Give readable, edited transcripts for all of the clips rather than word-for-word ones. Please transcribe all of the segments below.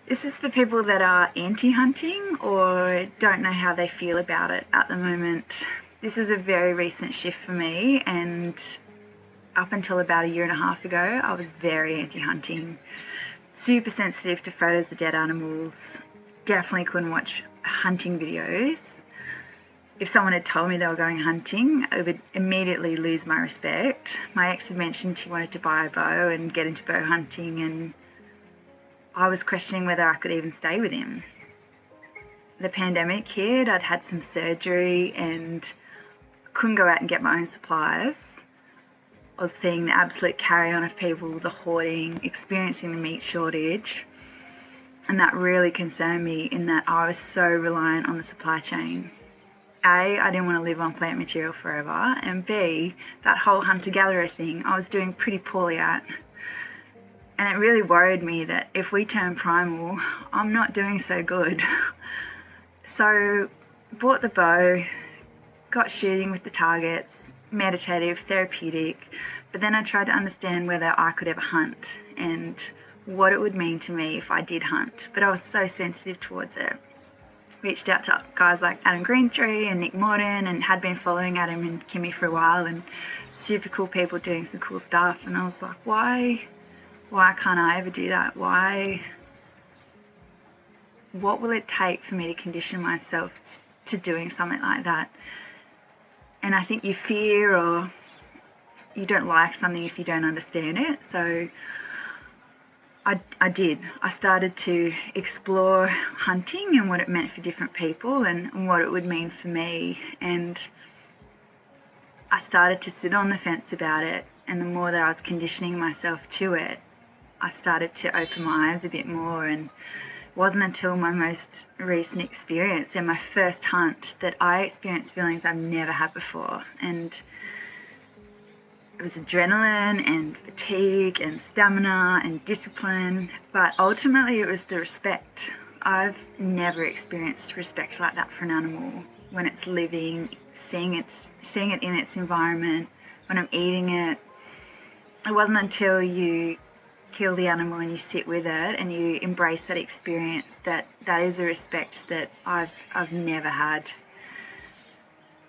This is for people that are anti-hunting or don't know how they feel about it at the moment. This is a very recent shift for me, and up until about 1.5 years ago, I was very anti-hunting. Super sensitive to photos of dead animals. Definitely couldn't watch hunting videos. If someone had told me they were going hunting, I would immediately lose my respect. My ex had mentioned she wanted to buy a bow and get into bow hunting, and I was questioning whether I could even stay with him. The pandemic hit, I'd had some surgery and couldn't go out and get my own supplies. I was seeing the absolute carry-on of people, the hoarding, experiencing the meat shortage, and that really concerned me in that I was so reliant on the supply chain. A, I didn't want to live on plant material forever, and B, that whole hunter-gatherer thing I was doing pretty poorly at. And it really worried me that if we turn primal, I'm not doing so good. So bought the bow, got shooting with the targets, meditative, therapeutic, but then I tried to understand whether I could ever hunt and what it would mean to me if I did hunt. But I was so sensitive towards it. Reached out to guys like Adam Greentree and Nick Morton, and had been following Adam and Kimmy for a while, and super cool people doing some cool stuff. And I was like, why can't I ever do that? What will it take for me to condition myself to doing something like that? And I think you fear or you don't like something if you don't understand it. So I did. I started to explore hunting and what it meant for different people and what it would mean for me. And I started to sit on the fence about it. And the more that I was conditioning myself to it, I started to open my eyes a bit more. And it wasn't until my most recent experience and my first hunt that I experienced feelings I've never had before. And it was adrenaline and fatigue and stamina and discipline, but ultimately it was the respect. I've never experienced respect like that for an animal. When it's living, seeing it in its environment, when I'm eating it. It wasn't until you kill the animal and you sit with it and you embrace that experience that is a respect that I've never had.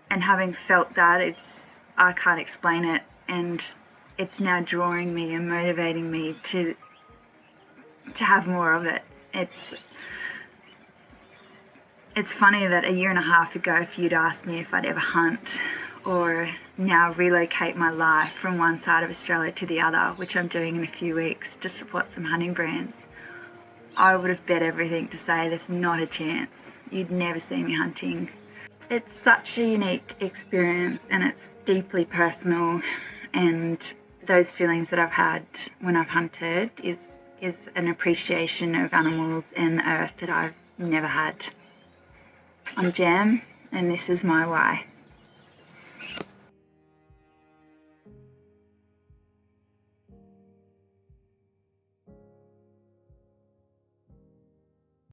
And having felt that, I can't explain it, and it's now drawing me and motivating me to have more of it. It's funny that 1.5 years ago, if you'd asked me if I'd ever hunt or now relocate my life from one side of Australia to the other, which I'm doing in a few weeks to support some hunting brands, I would have bet everything to say there's not a chance. You'd never see me hunting. It's such a unique experience and it's deeply personal, and those feelings that I've had when I've hunted is an appreciation of animals and the earth that I've never had. I'm Gem, and this is my why.